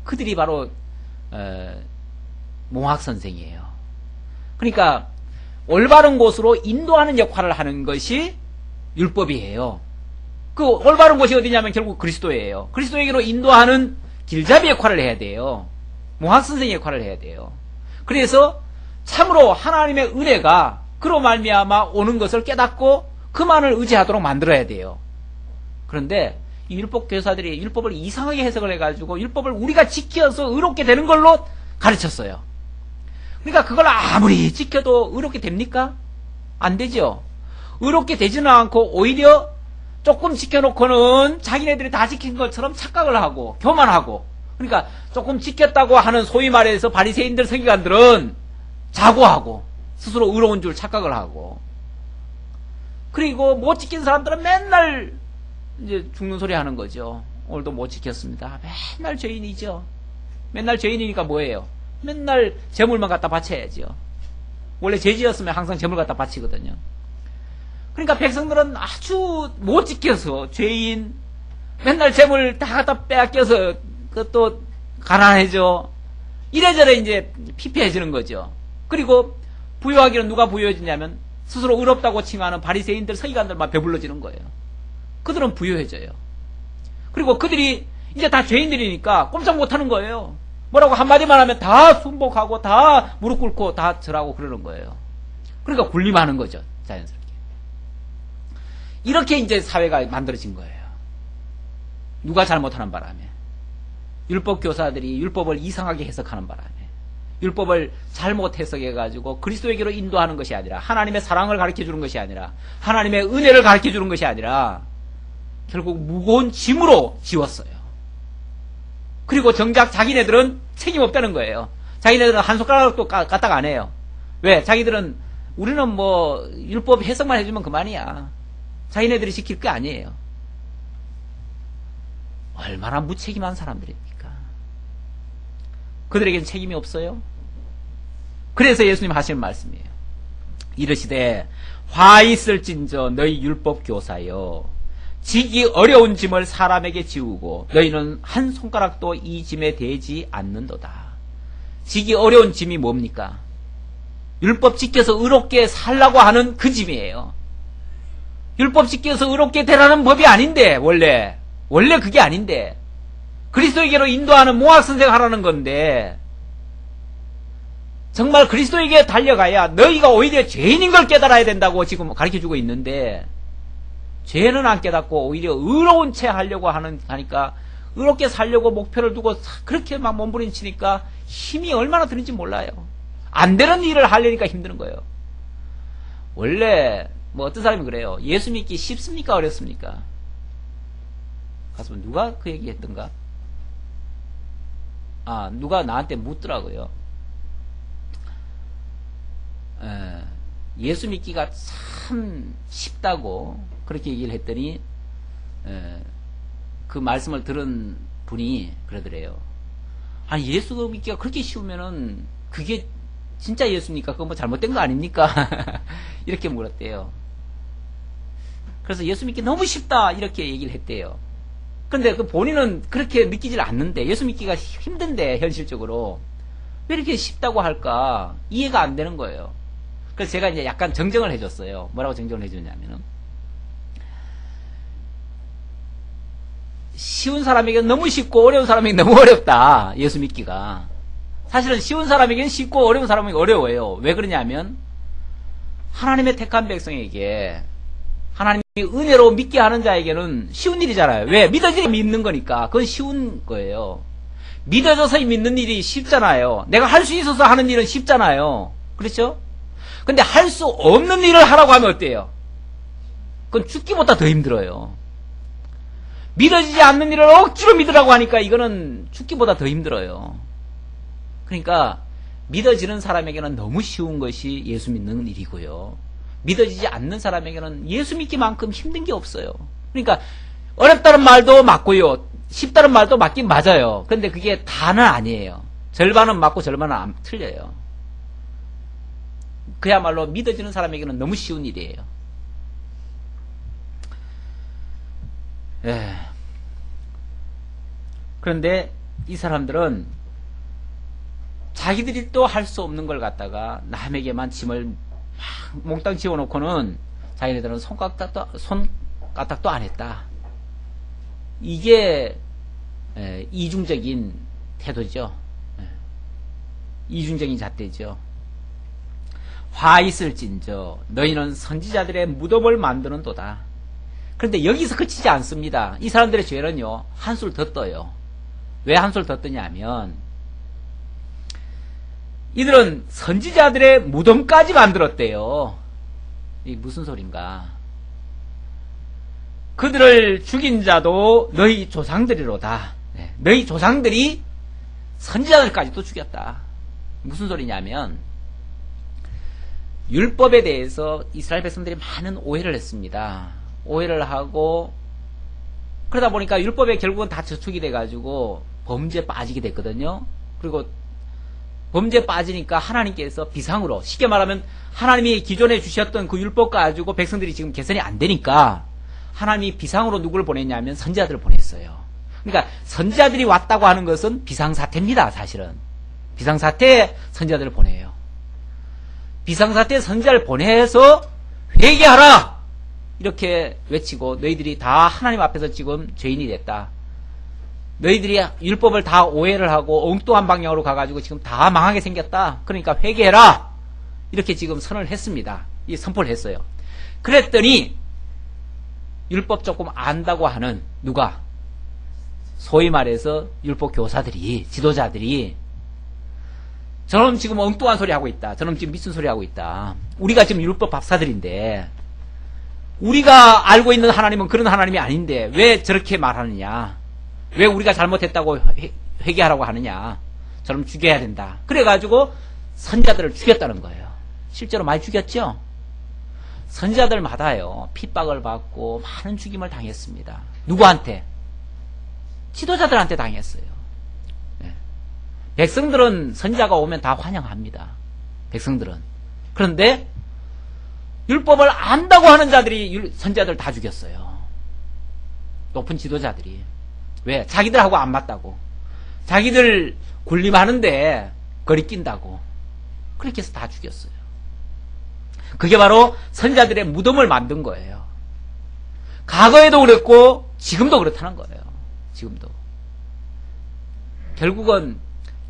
그들이 바로 몽학선생이에요. 그러니까 올바른 곳으로 인도하는 역할을 하는 것이 율법이에요. 그 올바른 곳이 어디냐면 결국 그리스도예요. 그리스도에게로 인도하는 길잡이 역할을 해야 돼요. 몽학선생의 역할을 해야 돼요. 그래서 참으로 하나님의 은혜가 그로 말미암아 오는 것을 깨닫고 그만을 의지하도록 만들어야 돼요. 그런데 이 율법 교사들이 율법을 이상하게 해석을 해가지고 율법을 우리가 지켜서 의롭게 되는 걸로 가르쳤어요. 그러니까 그걸 아무리 지켜도 의롭게 됩니까? 안 되죠. 의롭게 되지는 않고 오히려 조금 지켜놓고는 자기네들이 다 지킨 것처럼 착각을 하고 교만하고, 그러니까 조금 지켰다고 하는 소위 말해서 바리새인들, 서기관들은 자고하고 스스로 의로운 줄 착각을 하고, 그리고 못 지킨 사람들은 맨날 이제 죽는 소리 하는 거죠. 오늘도 못 지켰습니다. 맨날 죄인이죠. 맨날 죄인이니까 뭐예요? 맨날 재물만 갖다 바쳐야죠. 원래 죄지었으면 항상 재물 갖다 바치거든요. 그러니까 백성들은 아주 못 지켜서 죄인, 맨날 재물 다 갖다 빼앗겨서 그것도 가난해져. 이래저래 이제 피폐해지는 거죠. 그리고 부유하기는 누가 부유해지냐면 스스로 의롭다고 칭하는 바리새인들, 서기관들만 배불러지는 거예요. 그들은 부유해져요. 그리고 그들이 이제 다 죄인들이니까 꼼짝 못하는 거예요. 뭐라고 한마디만 하면 다 순복하고 다 무릎 꿇고 다 절하고 그러는 거예요. 그러니까 군림하는 거죠, 자연스럽게. 이렇게 이제 사회가 만들어진 거예요. 누가 잘못하는 바람에. 율법 교사들이 율법을 이상하게 해석하는 바람에. 율법을 잘못 해석해가지고 그리스도에게로 인도하는 것이 아니라, 하나님의 사랑을 가르쳐주는 것이 아니라, 하나님의 은혜를 가르쳐주는 것이 아니라 결국 무거운 짐으로 지웠어요. 그리고 정작 자기네들은 책임 없다는 거예요. 자기네들은 한 손가락도 까딱 안 해요. 왜? 자기들은 우리는 뭐 율법 해석만 해주면 그만이야. 자기네들이 지킬 게 아니에요. 얼마나 무책임한 사람들입니까? 그들에겐 책임이 없어요? 그래서 예수님 하시는 말씀이에요. 이르시되 화 있을진저 너희 율법 교사여 지기 어려운 짐을 사람에게 지우고 너희는 한 손가락도 이 짐에 대지 않는도다. 지기 어려운 짐이 뭡니까? 율법 지켜서 의롭게 살라고 하는 그 짐이에요. 율법 지켜서 의롭게 되라는 법이 아닌데 원래 그게 아닌데 그리스도에게로 인도하는 몽학선생 하라는 건데 정말 그리스도에게 달려가야 너희가 오히려 죄인인 걸 깨달아야 된다고 지금 가르쳐주고 있는데 죄는 안 깨닫고 오히려 의로운 채 하려고 하니까 의롭게 살려고 목표를 두고 그렇게 막 몸부림치니까 힘이 얼마나 드는지 몰라요. 안 되는 일을 하려니까 힘드는 거예요. 원래 뭐 어떤 사람이 그래요. 예수 믿기 쉽습니까 어렵습니까? 가서 누가 그 얘기 했던가? 누가 나한테 묻더라고요. 예수 믿기가 참 쉽다고 그렇게 얘기를 했더니 그 말씀을 들은 분이 그러더래요. 아니 예수 믿기가 그렇게 쉬우면은 그게 진짜 예수입니까? 그건 뭐 잘못된 거 아닙니까? 이렇게 물었대요. 그래서 예수 믿기 너무 쉽다 이렇게 얘기를 했대요. 근데 그 본인은 그렇게 느끼질 않는데 예수 믿기가 힘든데 현실적으로 왜 이렇게 쉽다고 할까 이해가 안 되는 거예요. 그래서 제가 이제 약간 정정을 해줬어요. 뭐라고 정정을 해줬냐면은 쉬운 사람에게는 너무 쉽고 어려운 사람에게는 너무 어렵다. 예수 믿기가 사실은 쉬운 사람에게는 쉽고 어려운 사람에게는 어려워요. 왜 그러냐면 하나님의 택한 백성에게 하나님이 은혜로 믿게 하는 자에게는 쉬운 일이잖아요. 왜? 믿어지게 믿는 거니까 그건 쉬운 거예요. 믿어져서 믿는 일이 쉽잖아요. 내가 할 수 있어서 하는 일은 쉽잖아요. 그렇죠? 근데 할 수 없는 일을 하라고 하면 어때요? 그건 죽기보다 더 힘들어요. 믿어지지 않는 일을 억지로 믿으라고 하니까 이거는 죽기보다 더 힘들어요. 그러니까 믿어지는 사람에게는 너무 쉬운 것이 예수 믿는 일이고요. 믿어지지 않는 사람에게는 예수 믿기만큼 힘든 게 없어요. 그러니까 어렵다는 말도 맞고요. 쉽다는 말도 맞긴 맞아요. 근데 그게 다는 아니에요. 절반은 맞고 절반은 틀려요. 그야말로 믿어지는 사람에게는 너무 쉬운 일이에요. 그런데 이 사람들은 자기들이 또 할 수 없는 걸 갖다가 남에게만 짐을 막 몽땅 지워놓고는 자기네들은 손가락도 안 했다. 이게 이중적인 태도죠. 이중적인 잣대죠. 화 있을진저 너희는 선지자들의 무덤을 만드는도다. 그런데 여기서 그치지 않습니다. 이 사람들의 죄는요 한술 더 떠요. 왜 한술 더 뜨냐면 이들은 선지자들의 무덤까지 만들었대요. 이게 무슨 소린가? 그들을 죽인 자도 너희 조상들이로다. 너희 조상들이 선지자들까지도 죽였다. 무슨 소리냐면 율법에 대해서 이스라엘 백성들이 많은 오해를 했습니다. 오해를 하고 그러다 보니까 율법에 결국은 다 저축이 돼가지고 범죄에 빠지게 됐거든요. 그리고 범죄에 빠지니까 하나님께서 비상으로 쉽게 말하면 하나님이 기존에 주셨던 그 율법 가지고 백성들이 지금 개선이 안 되니까 하나님이 비상으로 누구를 보냈냐면 선지자들을 보냈어요. 그러니까 선지자들이 왔다고 하는 것은 비상사태입니다. 사실은 비상사태에 선지자들을 보내요. 비상사태에 선지자를 보내서 회개하라 이렇게 외치고 너희들이 다 하나님 앞에서 지금 죄인이 됐다. 너희들이 율법을 다 오해를 하고 엉뚱한 방향으로 가가지고 지금 다 망하게 생겼다. 그러니까 회개해라. 이렇게 지금 선언을 했습니다. 이 선포를 했어요. 그랬더니 율법 조금 안다고 하는 누가? 소위 말해서 율법 교사들이 지도자들이 저놈 지금 엉뚱한 소리 하고 있다. 저놈 지금 미친 소리 하고 있다. 우리가 지금 율법 밥사들인데 우리가 알고 있는 하나님은 그런 하나님이 아닌데 왜 저렇게 말하느냐. 왜 우리가 잘못했다고 회개하라고 하느냐. 저놈 죽여야 된다. 그래가지고 선자들을 죽였다는 거예요. 실제로 많이 죽였죠? 선지자들마다요, 핍박을 받고 많은 죽임을 당했습니다. 누구한테? 지도자들한테 당했어요. 네. 백성들은 선지자가 오면 다 환영합니다. 백성들은. 그런데 율법을 안다고 하는 자들이 선지자들 다 죽였어요. 높은 지도자들이. 왜? 자기들하고 안 맞다고. 자기들 군림하는데 거리 낀다고. 그렇게 해서 다 죽였어요. 그게 바로 선지자들의 무덤을 만든 거예요. 과거에도 그랬고 지금도 그렇다는 거예요. 지금도. 결국은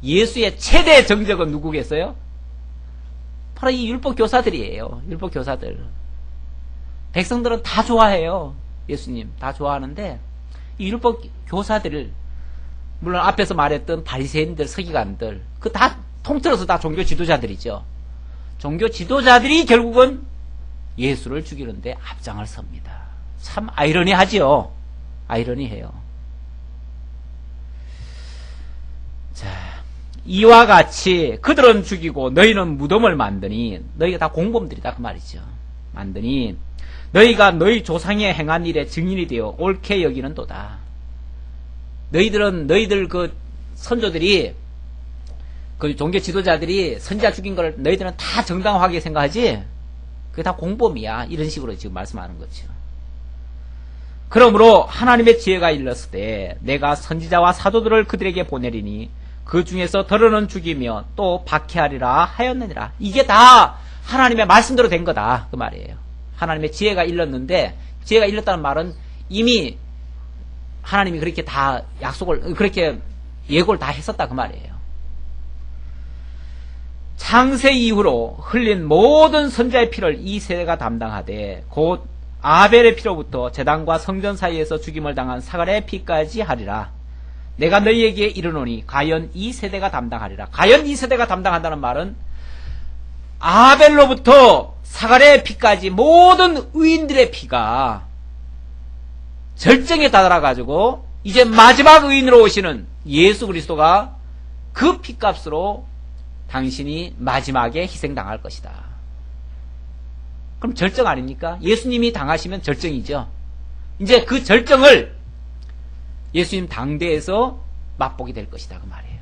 예수의 최대 정적은 누구겠어요? 바로 이 율법 교사들이에요. 율법 교사들. 백성들은 다 좋아해요. 예수님 다 좋아하는데 이 율법 교사들을, 물론 앞에서 말했던 바리새인들, 서기관들, 그 다 통틀어서 다 종교 지도자들이죠. 종교 지도자들이 결국은 예수를 죽이는데 앞장을 섭니다. 참 아이러니하지요. 아이러니해요. 자, 이와 같이 그들은 죽이고 너희는 무덤을 만드니, 너희가 다 공범들이다 그 말이죠. 만드니 너희가 너희 조상이 행한 일의 증인이 되어 옳게 여기는도다. 너희들 그 선조들이, 그 종교 지도자들이 선지자 죽인 걸 너희들은 다 정당하게 생각하지? 그게 다 공범이야. 이런 식으로 지금 말씀하는 거죠. 그러므로 하나님의 지혜가 일렀을 때 내가 선지자와 사도들을 그들에게 보내리니 그 중에서 더러는 죽이며 또 박해하리라 하였느니라. 이게 다 하나님의 말씀대로 된 거다 그 말이에요. 하나님의 지혜가 일렀는데, 지혜가 일렀다는 말은 이미 하나님이 그렇게 다 약속을, 그렇게 예고를 다 했었다 그 말이에요. 창세 이후로 흘린 모든 선지자의 피를 이 세대가 담당하되 곧 아벨의 피로부터 제단과 성전 사이에서 죽임을 당한 사갈의 피까지 하리라. 내가 너희에게 이르노니 과연 이 세대가 담당하리라. 과연 이 세대가 담당한다는 말은 아벨로부터 사갈의 피까지 모든 의인들의 피가 절정에 다다라가지고 이제 마지막 의인으로 오시는 예수 그리스도가 그 피값으로 당신이 마지막에 희생당할 것이다. 그럼 절정 아닙니까? 예수님이 당하시면 절정이죠. 이제 그 절정을 예수님 당대에서 맛보게 될 것이다 그 말이에요.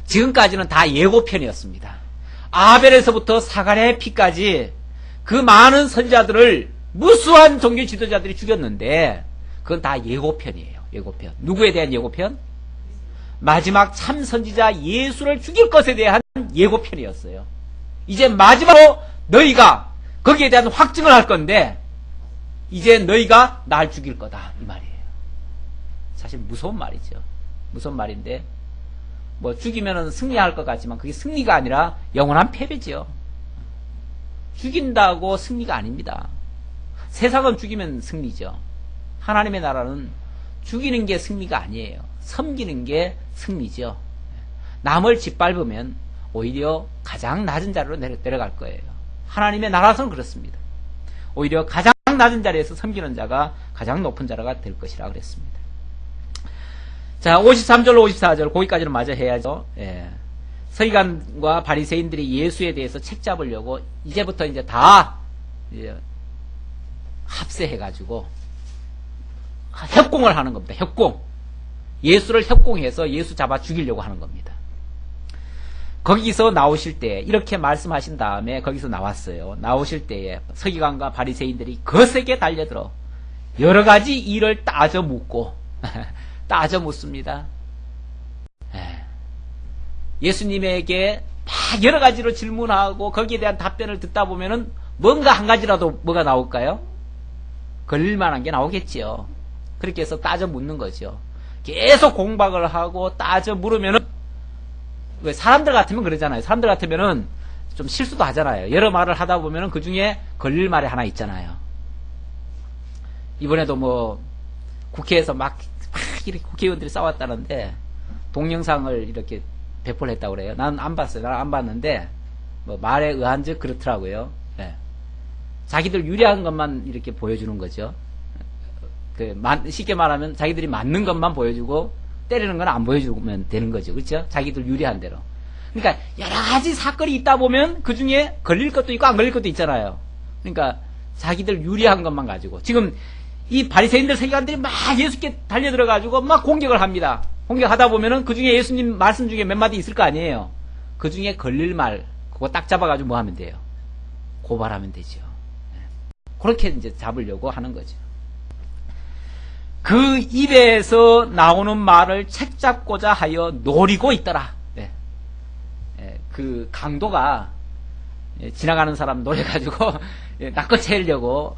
지금까지는 다 예고편이었습니다. 아벨에서부터 사갈의 피까지 그 많은 선지자들을 무수한 종교 지도자들이 죽였는데 그건 다 예고편이에요. 예고편. 누구에 대한 예고편? 마지막 참 선지자 예수를 죽일 것에 대한 예고편이었어요. 이제 마지막으로 너희가 거기에 대한 확증을 할 건데 이제 너희가 날 죽일 거다 이 말이에요. 사실 무서운 말이죠. 무서운 말인데 뭐 죽이면은 승리할 것 같지만 그게 승리가 아니라 영원한 패배지요. 죽인다고 승리가 아닙니다. 세상은 죽이면 승리죠. 하나님의 나라는 죽이는 게 승리가 아니에요. 섬기는 게 승리죠. 남을 짓밟으면 오히려 가장 낮은 자리로 내려갈 거예요. 하나님의 나라에서는 그렇습니다. 오히려 가장 낮은 자리에서 섬기는 자가 가장 높은 자가 될 것이라 그랬습니다. 자, 53절로 54절 거기까지는 마저 해야죠. 예. 서기관과 바리새인들이 예수에 대해서 책 잡으려고 이제부터 이제 다 합세해가지고 협공을 하는 겁니다. 협공. 예수를 협공해서 예수 잡아 죽이려고 하는 겁니다. 거기서 나오실 때 이렇게 말씀하신 다음에 거기서 나왔어요. 나오실 때에 서기관과 바리새인들이 거세게 달려들어 여러 가지 일을 따져 묻고 따져 묻습니다. 예수님에게 막 여러 가지로 질문하고 거기에 대한 답변을 듣다 보면은 뭔가 한 가지라도 뭐가 나올까요? 걸릴만한 게 나오겠지요. 그렇게 해서 따져 묻는 거죠. 계속 공박을 하고 따져 물으면은 왜 사람들 같으면 그러잖아요. 사람들 같으면은 좀 실수도 하잖아요. 여러 말을 하다 보면은 그 중에 걸릴 말이 하나 있잖아요. 이번에도 뭐 국회에서 막 이렇게 국회의원들이 싸웠다는데 동영상을 이렇게 배포를 했다고 그래요. 나는 안 봤어요. 나는 안 봤는데 뭐 말에 의한즉 그렇더라고요. 네. 자기들 유리한 것만 이렇게 보여주는 거죠. 쉽게 말하면 자기들이 맞는 것만 보여주고 때리는 건 안 보여주면 되는 거죠. 그렇죠? 자기들 유리한 대로. 그러니까 여러 가지 사건이 있다 보면 그 중에 걸릴 것도 있고 안 걸릴 것도 있잖아요. 그러니까 자기들 유리한 것만 가지고 지금 이 바리새인들 서기관들이 막 예수께 달려들어가지고 막 공격을 합니다. 공격하다 보면은 그 중에 예수님 말씀 중에 몇 마디 있을 거 아니에요. 그 중에 걸릴 말 그거 딱 잡아가지고 뭐 하면 돼요? 고발하면 되죠. 그렇게 이제 잡으려고 하는 거죠. 그 입에서 나오는 말을 책잡고자 하여 노리고 있더라. 네. 그 강도가 지나가는 사람 노려가지고 낚아채려고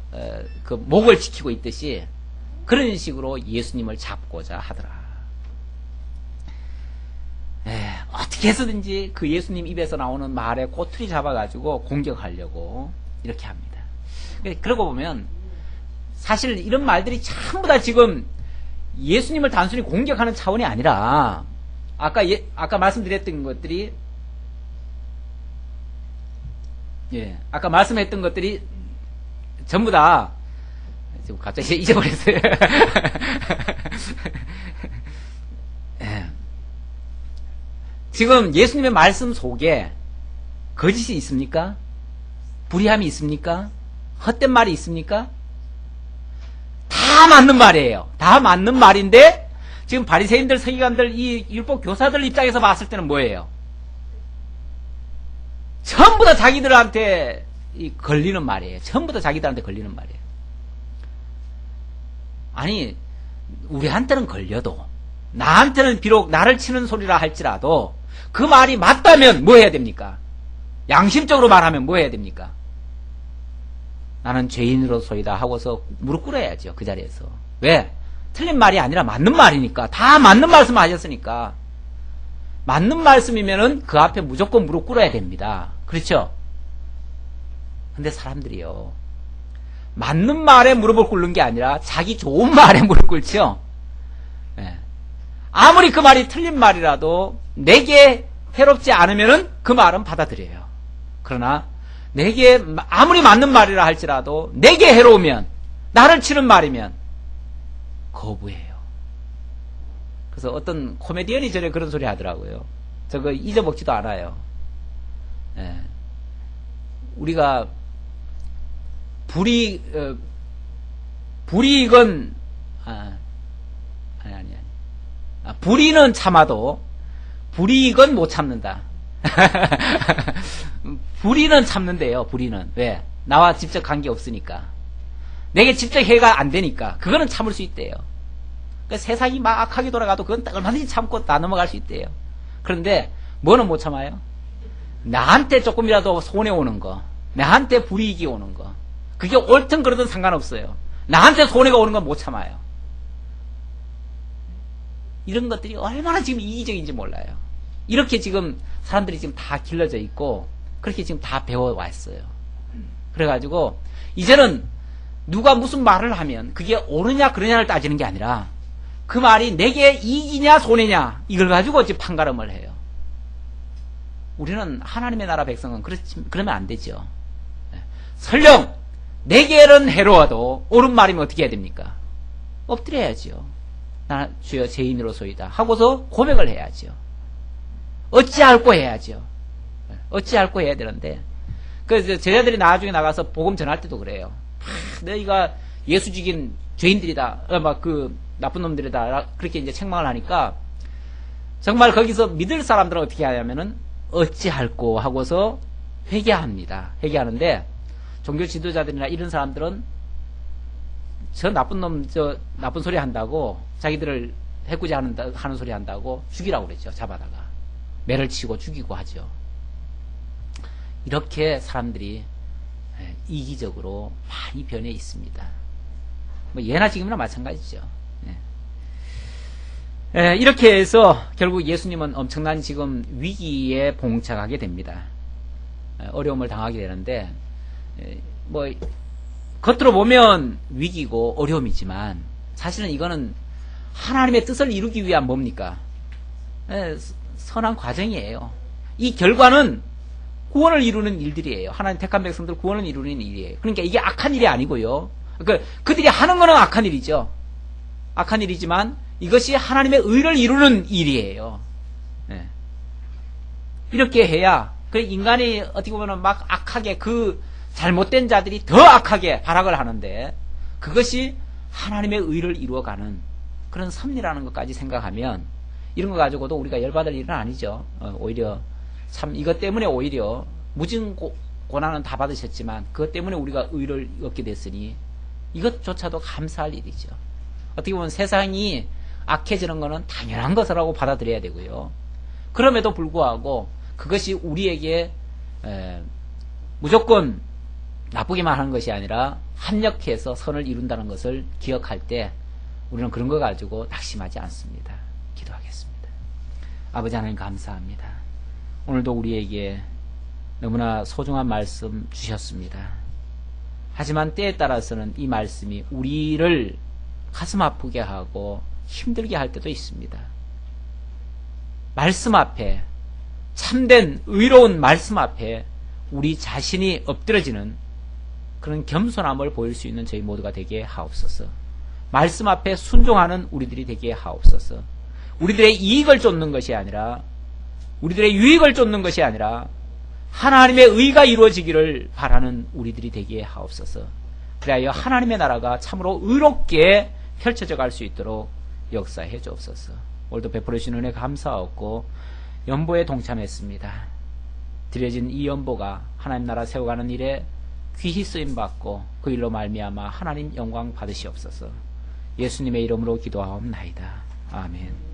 그 목을 지키고 있듯이 그런 식으로 예수님을 잡고자 하더라. 어떻게 해서든지 그 예수님 입에서 나오는 말에 꼬투리 잡아가지고 공격하려고 이렇게 합니다. 그러고 보면 사실 이런 말들이 전부 다 지금 예수님을 단순히 공격하는 차원이 아니라 아까 말씀드렸던 것들이 아까 말씀했던 것들이 전부 다 지금 갑자기 잊어버렸어요. 지금 예수님의 말씀 속에 거짓이 있습니까? 불의함이 있습니까? 헛된 말이 있습니까? 다 맞는 말이에요. 다 맞는 말인데 지금 바리새인들, 서기관들, 이 율법 교사들 입장에서 봤을 때는 뭐예요? 전부 다 자기들한테 걸리는 말이에요. 전부 다 자기들한테 걸리는 말이에요. 아니 우리한테는 걸려도 나한테는 비록 나를 치는 소리라 할지라도 그 말이 맞다면 뭐 해야 됩니까? 양심적으로 말하면 뭐 해야 됩니까? 나는 죄인으로소이다 하고서 무릎 꿇어야죠. 그 자리에서. 왜? 틀린 말이 아니라 맞는 말이니까. 다 맞는 말씀 하셨으니까. 맞는 말씀이면은 그 앞에 무조건 무릎 꿇어야 됩니다. 그렇죠? 근데 사람들이요. 맞는 말에 무릎을 꿇는 게 아니라 자기 좋은 말에 무릎 꿇죠? 아무리 그 말이 틀린 말이라도 내게 해롭지 않으면은 그 말은 받아들여요. 그러나 내게 아무리 맞는 말이라 할지라도 내게 해로우면 나를 치는 말이면 거부해요. 그래서 어떤 코미디언이 전에 그런 소리 하더라고요. 저거 잊어먹지도 않아요. 우리가 불이익은 불의는 참아도 불이익은 못 참는다. 불의는 참는데요. 불의는 왜? 나와 직접 관계 없으니까. 내게 직접 해가 안 되니까 그거는 참을 수 있대요. 그러니까 세상이 막 악하게 돌아가도 그건 얼마든지 참고 다 넘어갈 수 있대요. 그런데 뭐는 못 참아요? 나한테 조금이라도 손해 오는 거, 나한테 불이익이 오는 거, 그게 옳든 그러든 상관없어요. 나한테 손해가 오는 건 못 참아요. 이런 것들이 얼마나 지금 이기적인지 몰라요. 이렇게 지금 사람들이 지금 다 길러져 있고 그렇게 지금 다 배워왔어요. 그래가지고 이제는 누가 무슨 말을 하면 그게 옳으냐 그러냐를 따지는 게 아니라 그 말이 내게 이익이냐 손해냐 이걸 가지고 지금 판가름을 해요. 우리는 하나님의 나라 백성은 그러면 안 되죠. 설령 내게는 해로워도 옳은 말이면 어떻게 해야 됩니까? 엎드려야죠. 나 주여 죄인으로소이다 하고서 고백을 해야죠. 어찌할꼬 해야죠. 어찌할꼬 해야 되는데 그래서 제자들이 나중에 나가서 복음 전할 때도 그래요. 너희가 예수 죽인 죄인들이다. 막 그 나쁜 놈들이다. 그렇게 이제 책망을 하니까 정말 거기서 믿을 사람들은 어떻게 하냐면은 어찌할꼬 하고서 회개합니다. 회개하는데 종교 지도자들이나 이런 사람들은 저 나쁜 놈, 저 나쁜 소리 한다고 자기들을 해코지 하는 소리 한다고 죽이라고 그랬죠. 잡아다가 매를 치고 죽이고 하죠. 이렇게 사람들이 이기적으로 많이 변해 있습니다. 뭐 예나 지금이나 마찬가지죠. 이렇게 해서 결국 예수님은 엄청난 지금 위기에 봉착하게 됩니다. 어려움을 당하게 되는데 뭐 겉으로 보면 위기고 어려움이지만 사실은 이거는 하나님의 뜻을 이루기 위한 뭡니까? 선한 과정이에요. 이 결과는 구원을 이루는 일들이에요. 하나님 택한 백성들 구원을 이루는 일이에요. 그러니까 이게 악한 일이 아니고요. 그들이 하는 거는 악한 일이죠. 악한 일이지만 이것이 하나님의 의를 이루는 일이에요. 이렇게 해야 그 인간이 어떻게 보면 막 악하게 그 잘못된 자들이 더 악하게 발악을 하는데 그것이 하나님의 의를 이루어가는 그런 섭리라는 것까지 생각하면 이런 거 가지고도 우리가 열받을 일은 아니죠. 오히려 참 이것 때문에 오히려 무진 고난은 다 받으셨지만 그것 때문에 우리가 의를 얻게 됐으니 이것조차도 감사할 일이죠. 어떻게 보면 세상이 악해지는 것은 당연한 것이라고 받아들여야 되고요. 그럼에도 불구하고 그것이 우리에게 무조건 나쁘게만 하는 것이 아니라 합력해서 선을 이룬다는 것을 기억할 때 우리는 그런 거 가지고 낙심하지 않습니다. 기도하겠습니다. 아버지 하나님 감사합니다. 오늘도 우리에게 너무나 소중한 말씀 주셨습니다. 하지만 때에 따라서는 이 말씀이 우리를 가슴 아프게 하고 힘들게 할 때도 있습니다. 말씀 앞에 참된 의로운 말씀 앞에 우리 자신이 엎드러지는 그런 겸손함을 보일 수 있는 저희 모두가 되게 하옵소서. 말씀 앞에 순종하는 우리들이 되게 하옵소서. 우리들의 이익을 쫓는 것이 아니라 우리들의 유익을 쫓는 것이 아니라 하나님의 의가 이루어지기를 바라는 우리들이 되게 하옵소서. 그래야 하나님의 나라가 참으로 의롭게 펼쳐져 갈 수 있도록 역사해 주옵소서. 오늘도 베풀어 주신 은혜 감사하고 연보에 동참했습니다. 드려진 이 연보가 하나님 나라 세워가는 일에 귀히 쓰임받고 그 일로 말미암아 하나님 영광 받으시옵소서. 예수님의 이름으로 기도하옵나이다. 아멘.